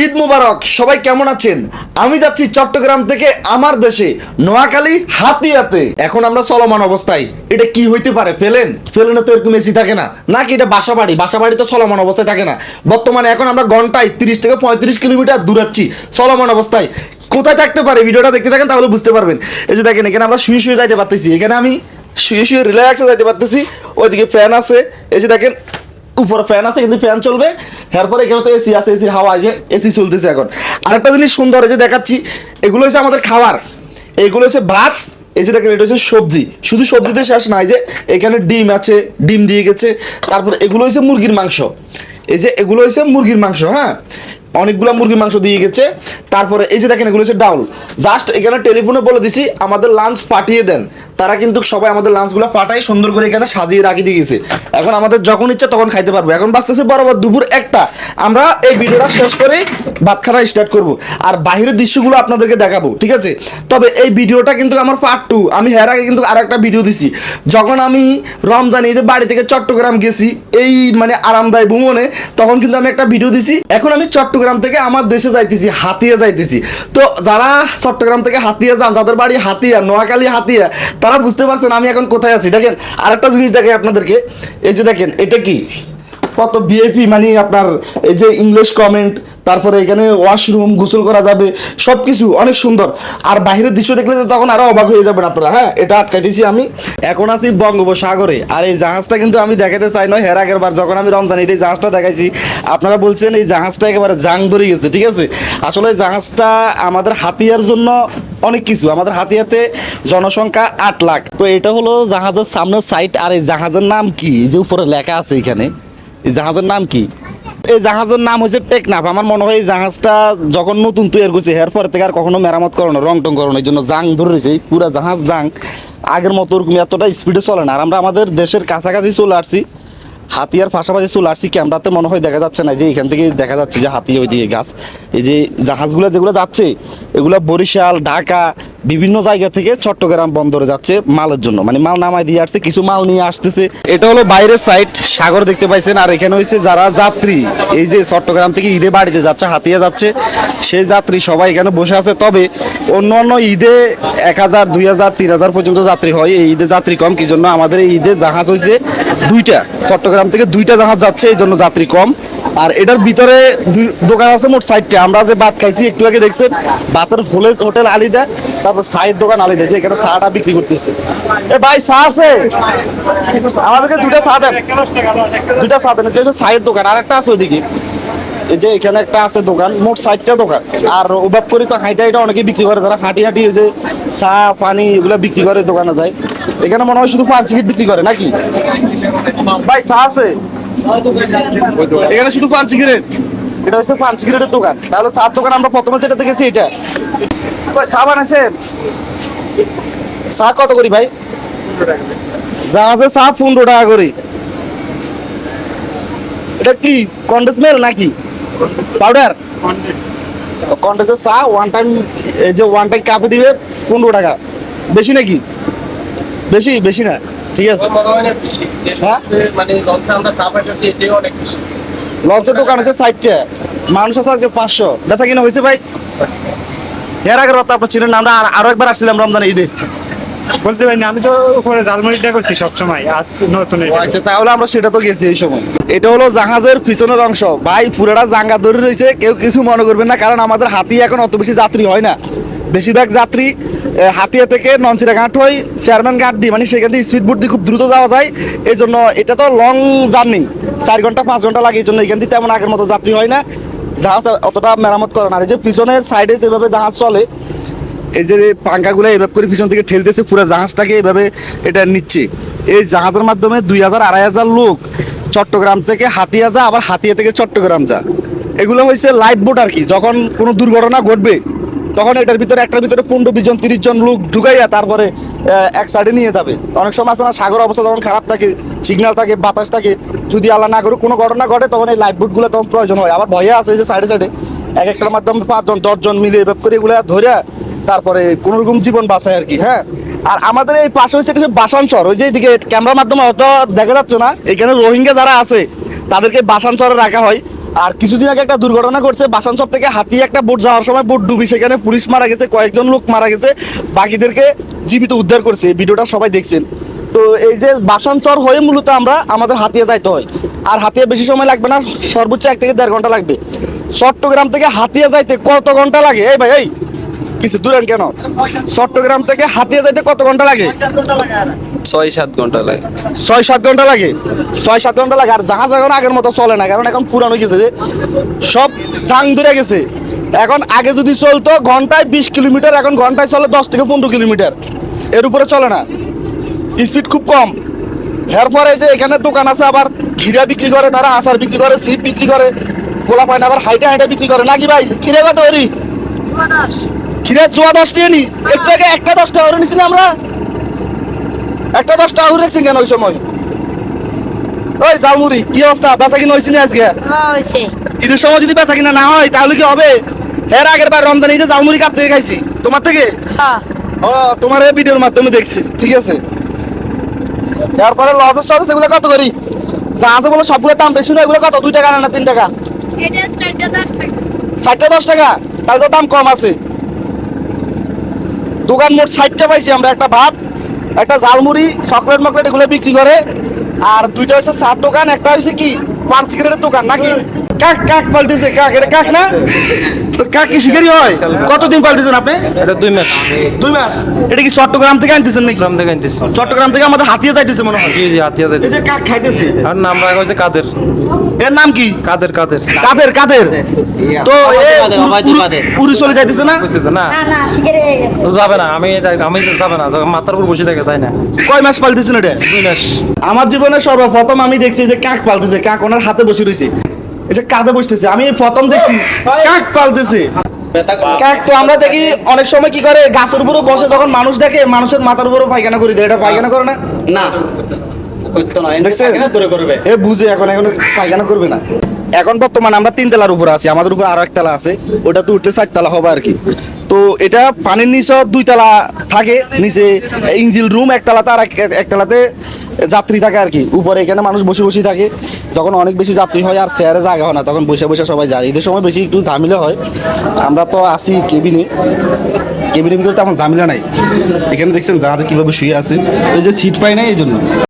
ঈদ মুবারক। সবাই কেমন আছেন? আমি যাচ্ছি চট্টগ্রাম থেকে আমার দেশে নোয়াখালী হাতিয়াতে। এখন আমরা চলমান অবস্থায়। এটা কি হইতে পারে? ফেলেনে তো এরকম এসি থাকে না, নাকি এটা বাসাবাড়ি তো চলমান অবস্থায় থাকে না। বর্তমানে এখন আমরা ঘন্টায় 30 থেকে 35 কিলোমিটার দূরাচ্ছি চলমান অবস্থায়। কোথায় থাকতে পারে? ভিডিওটা দেখতে থাকেন, তাহলে বুঝতে পারবেন। এই যে দেখেন, এখানে আমরা শুয়ে শুয়ে যাইতে পারতেছি। এখানে আমি শুয়ে শুয়ে রিল্যাক্সে যাইতে পারতেছি। ওইদিকে ফ্যান আছে, এই যে দেখেন উপরে ফ্যান আছে, কিন্তু ফ্যান চলবে। এরপরে এখানে তো এসি আছে, এসির হাওয়া আছে, এসি চলতেছে। এখন আরেকটা জিনিস সুন্দর, এই যে দেখাচ্ছি, এগুলো হচ্ছে আমাদের খাবার। এগুলো হচ্ছে ভাত, এই যে দেখেন এটা হচ্ছে সবজি। শুধু সবজিতে শেষ নাই, যে এখানে ডিম আছে, ডিম দিয়ে গেছে। তারপর এগুলো হচ্ছে মুরগির মাংস। এই যে এগুলো হচ্ছে মুরগির মাংস, হ্যাঁ, অনেকগুলো মুরগির মাংস দিয়ে গেছে। তারপরে এই যে দেখেন এগুলো হচ্ছে ডাউল। জাস্ট এখানে টেলিফোনে বলে দিছি আমাদের লাঞ্চ পাঠিয়ে দেন। তারা কিন্তু সবাই আমাদের লাঞ্চগুলো পাঠাই সুন্দর করে এখানে সাজিয়ে রাখি দিয়ে গেছে। এখন আমাদের যখন ইচ্ছা তখন খাইতে পারবো। এখন বাঁচতেছে বরাবর দুপুর 1টা। আমরা এই ভিডিওটা শেষ করে ভাত খানা স্টার্ট করব, আর বাইরের দৃশ্যগুলো আপনাদেরকে দেখাবো, ঠিক আছে? তবে এই ভিডিওটা কিন্তু আমার পার্ট 2। আমি এর আগে কিন্তু আর একটা ভিডিও দিছি, যখন আমি রমজান ঈদে বাড়ি থেকে চট্টগ্রাম গেছি এই মানে আরামদায়ক ভ্রমণে, তখন কিন্তু আমি একটা ভিডিও দিছি। এখন আমি চট্টগ্রাম থেকে আমার দেশে যাইতেছি, হাতিয়া যাইতেছি। তো যারা চট্টগ্রাম থেকে হাতিয়া যান, যাদের বাড়ি হাতিয়া, নোয়াখালী হাতিয়া, তারা বুঝতে পারছেন আমি এখন কোথায় আছি। দেখেন আরেকটা জিনিস দেখাই আপনাদেরকে। এই যে দেখেন এটা কি, কত ভিআইপি, মানে আপনার এই যে ইংলিশ কমেন্ট, তারপরে এখানে ওয়াশরুম, গোসল করা যাবে, সব কিছু অনেক সুন্দর। আর বাইরের দৃশ্য দেখলে তো তখন আরো অবাক হয়ে যাবেন আপনারা। হ্যাঁ, এটা আটকাইতেছি আমি। এখন আছি বঙ্গোপসাগরে, আর এই জাহাজটা কিন্তু আমি দেখাতে চাই নয়। হের আগের বার যখন আমি রমজান ঈদে জাহাজটা দেখাইছি, আপনারা বলছেন এই জাহাজটা একেবারে জাং ধরে গেছে, ঠিক আছে? আসলে এই জাহাজটা আমাদের হাতিয়ার জন্য অনেক কিছু। আমাদের হাতিয়াতে জনসংখ্যা 8 লাখ। তো এটা হলো জাহাজের সামনের সাইড। আর এই জাহাজের নাম কি, এই যে উপরে লেখা আছে এখানে, এই জাহাজের নাম কি? এই জাহাজের নাম হচ্ছে টেকনাফ। আমার মনে হয় এই জাহাজটা যখন নতুন তৈরি করছে এরপর থেকে আর কখনো মেরামত করানো, রং টং করানো, এই জন্য জাং ধরে রয়েছে। পুরা জাহাজ জাং, আগের মতো ওরকম এতটা স্পিডে চলে না। আর আমরা আমাদের দেশের কাছাকাছি চলে আসছি, হাতিয়ার পাশাপাশি চলে আসছি। ক্যামেরাতে মনে হয় দেখা যাচ্ছে না, যে এখান থেকে দেখা যাচ্ছে যে হাতি ওইদিকে গাছ। এই যে জাহাজগুলো যেগুলো যাচ্ছে, এগুলো বরিশাল, ঢাকা, বিভিন্ন জায়গা থেকে চট্টগ্রাম বন্দরে যাচ্ছে মালের জন্য, মানে মাল নামায় দিয়ে আসছে, কিছু মাল নিয়ে আসতেছে। এটা হলো বাইরের সাইড, সাগর দেখতে পাইছেন। আর এখানে হয়েছে যারা যাত্রী, এই যে চট্টগ্রাম থেকে ঈদে বাড়িতে যাচ্ছে, হাতিয়া যাচ্ছে, সেই যাত্রী সবাই এখানে বসে আছে। তবে অন্য অন্য ঈদে 1000, 2000, 3000 পর্যন্ত যাত্রী হয়। এই ঈদে যাত্রী কম, কি জন্য? আমাদের এই ঈদে জাহাজ হয়েছে 2টা, চট্টগ্রাম থেকে 2টা জাহাজ যাচ্ছে, এই জন্য যাত্রী কম। আর এটার ভিতরে দোকান আছে মোট 4টা। আমরা যে ভাত খাইছি একটু আগে দেখছেন, ভাতের হোটেল আলিদা, তারপর চায়ের দোকান আলিদা, যে এখানে চাটা বিক্রি করতেছে। এ ভাই, চা আছে? আমাদেরকে 2টা চা দেন, 2টা চা দেন। এটা হচ্ছে চায়ের দোকান। আর একটা আছে ওইদিকে, এই যে এখানে একটা আছে দোকান, মোট 4টা দোকান। আর ওভাব করি তো হাইটা এটা অনেকে বিক্রি করে, যারা হাঁটি হাঁটি এই যে চা পানি এগুলো বিক্রি করে দোকানে যায়। এখানে মনে হয় শুধু পান সিগারেট বিক্রি করে নাকি? ভাই চা আছে? এখানে শুধু পান সিগারেট? এটা হচ্ছে পান সিগারেটের দোকান। তাহলে চার দোকান আমরা প্রথমে যেটা দেখেছি এটা। চা বানাইছেন? চা কত করি ভাই? জাহাজে চা 15 টাকা করে। এটা কি কন্ডেন্স মিল্ক নাকি পাউডার? কন্ডেন্সের চা ওয়ান টাইম, এই যে ওয়ান টাইম কাপে দিবে 15 টাকা। বেশি নাকি? বেশি না, ঠিক আছে। হ্যাঁ, লঞ্চের দোকান হচ্ছে 4টা, মানুষ আছে আজকে 500। বেচা কিনা হয়েছে ভাই? এর আগের কথা আপনার চিনেন না? আমরা আরো একবার আসছিলাম রমজান ঈদে। বলতে পারি না, আমি তো উপরে জালমুড়িটা করছি সবসময়, আজকে নতুন। আচ্ছা, তাহলে আমরা সেটা তো গেছি এই সময়। এটা হলো জাহাজের পিছনের অংশ ভাই, পুরোটা জাঙ্গা ধরে রয়েছে। কেউ কিছু মনে করবেন না, কারণ আমাদের হাতি এখন অত বেশি যাত্রী হয় না। বেশিরভাগ যাত্রী হাতিয়া থেকে ননচিরা ঘাট হয়, চেয়ারম্যান ঘাট দিয়ে, মানে সেখান থেকে স্পিড বোট দিয়ে খুব দ্রুত যাওয়া যায়। এই জন্য এটা তো লং জার্নি, 4 ঘন্টা 5 ঘন্টা লাগে। এই জন্য এখান থেকে তেমন আগের মতো যাত্রী হয় না, জাহাজ অতটা মেরামত করে না। আর এই যে পিছনের সাইডে যেভাবে জাহাজ চলে, এই যে পাঙ্খাগুলো এভাবে করে পিছন থেকে ঠেলতেছে, পুরো জাহাজটাকে এভাবে এটা নিচ্ছে। এই জাহাজের মাধ্যমে 2000, 2500 লোক চট্টগ্রাম থেকে হাতিয়া যা, আবার হাতিয়া থেকে চট্টগ্রাম যা। এগুলো হয়েছে লাইফ বোট আর কি। যখন কোনো দুর্ঘটনা ঘটবে তখন একটার ভিতরে 15, 20 জন, 30 জন লোক ঢুকাইয়া তারপরে এক সাইডে নিয়ে যাবে। অনেক সময় আছে না, সাগর অবস্থা যখন খারাপ থাকে, সিগন্যাল থাকে, বাতাস থাকে, যদি আল্লাহ না করে কোনো ঘটনা ঘটে, তখন এই লাইফ বোটগুলো তখন প্রয়োজন হয়। আবার ভয়ে আছে যে সাইডে সাইডে এক একটার মাধ্যমে 5 জন 10 জন মিলে এভাবে করে এগুলো ধরে তারপরে কোনো রকম জীবন বাঁচায় আর কি। হ্যাঁ, আর আমাদের এই পাশে হচ্ছে বাসানচর, ওই যে এদিকে ক্যামেরার মাধ্যমে হয়তো দেখা যাচ্ছে না, এখানে রোহিঙ্গা যারা আছে তাদেরকে বাসানচরে রাখা হয়। আর কিছুদিন আগে একটা দুর্ঘটনা ঘটছে বাসানচর থেকে হাতি একটা বোট যাওয়ার সময় বোট ডুবি, সেখানে পুলিশ মারা গেছে, কয়েকজন লোক মারা গেছে, বাকিদেরকে জীবিত উদ্ধার করছে। এই ভিডিওটা সবাই দেখছেন। তো এই যে বাসানচর হয়ে মূলত আমরা আমাদের হাতিয়া যাইতে হয়, আর হাতিয়া বেশি সময় লাগবে না, সর্বোচ্চ 1 থেকে 1.5 ঘন্টা লাগবে। চট্টগ্রাম থেকে হাতিয়া যাইতে কত ঘন্টা লাগে? এই ভাই এই কিছু দূরেন কেন? চট্টগ্রাম থেকে হাতিয়া যাইতে কত ঘন্টা লাগে? 6-7 ঘন্টা লাগে। 6-7 ঘন্টা লাগে। 6-7 ঘন্টা লাগে। আর জাহাজ এখন আগের মতো চলে না, কারণ এখন পুরানো গেছে, যে সব জাং ধরে গেছে। এখন আগে যদি চলতো ঘন্টায় 20 কিলোমিটার, এখন ঘন্টায় চলে 10 থেকে 15 কিলোমিটার, এর উপরে চলে না, স্পিড খুব কম। এরপরে যে এখানে দোকান আছে, আবার ঘিরা বিক্রি করে, তারা আচার বিক্রি করে, সিপ বিক্রি করে, খোলা পায় না, আবার হাইটে হাইটে বিক্রি করে নাকি ভাই? খিরে কত ওরি? খিরে জোয়া 10 টাকা নি, একটু আগে একটা 10 টাকা ওরে নিছি না আমরা, একটা 10 টাকা ওরে রাখছেন কেন ওই সময়? ওই জালমুড়ি কি অবস্থা, বেচা কিনা হয়েছে না আজকে? হয়েছে। ঈদের সময় যদি বেচা কিনা না হয় তাহলে কি হবে? এর আগের বার রমজান ঈদে জালমুড়ি কার থেকে খাইছি? তোমার থেকে? ও, তোমার এই ভিডিওর মাধ্যমে দেখছি, ঠিক আছে। তারপরে লজেস টজেস এগুলো কত করি? জাহাজে বলে সবগুলো দাম বেশি না, এগুলো কত? 2 টাকা না 3 টাকা? এটা 4-10 টাকা। 60-10 টাকা, তাহলে তো দাম কম আছে। দোকান মোট 60টা পাইছি আমরা, একটা ভাত, একটা ঝালমুড়ি, চকলেট মকলেট এগুলো বিক্রি করে, আর 2টা হচ্ছে চার দোকান, একটা হচ্ছে কি পান সিগারেটের দোকান নাকি? কাক কাক পাল্টেছে, কাক এটা কাক না? তো কাক কি শিকারি হয়? কতদিন পাল্টেছেন আপনি? এটা 2 মাস। 2 মাস। এটা কি চট্টগ্রাম থেকে আনতেছেন নাকি? গ্রাম থেকে আনতেছি। চট্টগ্রাম থেকে আমাদের হাতিয়া যাইতেছে মনে হয়। জি জি, হাতিয়া এই যাইতেছে। যে কাক খাইতেছে, আর নাম রাখা হয়েছে কাদের। এর নাম কি? কাদের কাদের কাদের কাদের? তো পুরি চলে যাইতেছে না? করতেছে না, না শিকারে হয়ে গেছে। তো যাবে না। আমি যাবে না, মাথার উপর বসে থাকে, তাই না। কয় মাস পালতেছেন এটা? 2 মাস। আমার জীবনে সর্বপ্রথম আমি দেখছি যে কাক পালতেছে, কাক ওনার হাতে বসে রয়েছে, এই যে কাঁধে বসতেছে, আমি এই প্রথম দেখছি কাক পালতেছে। কাক তো আমরা দেখি অনেক সময় কি করে, গাছের উপরে বসে যখন মানুষ দেখে, মানুষের মাথার উপরে পায়খানা করে দেয়, এটা পায়খানা করে না? না করতো না, দেখছেন? করে করবে। এ বুঝে এখন এখন পায়খানা করবে না। এখন বর্তমানে আমরা 3 তলার উপরে আছি, আমাদের উপরে আরো 1 তলা আছে, ওটা তো উঠলে 4 তলা হবে আর কি। তো এটা পানির নিচে 2 তলা থাকে, নিচে ইঞ্জিল রুম 1 তলাতে, আর 1 তলাতে যাত্রী থাকে আর কি। উপরে এখানে মানুষ বসে বসে থাকে, যখন অনেক বেশি যাত্রী হয় আর চেয়ারে জায়গা হয় না, তখন বসে বসে সবাই যায়। ঈদের সময় বেশি একটু ঝামেলা হয়। আমরা তো আছি কেবিনে, কেবিনের ভিতরে তেমন ঝামেলা নাই। এখানে দেখছেন জাহাজে কিভাবে শুয়ে আছে, ওই যে সিট পাই নাই এই জন্য।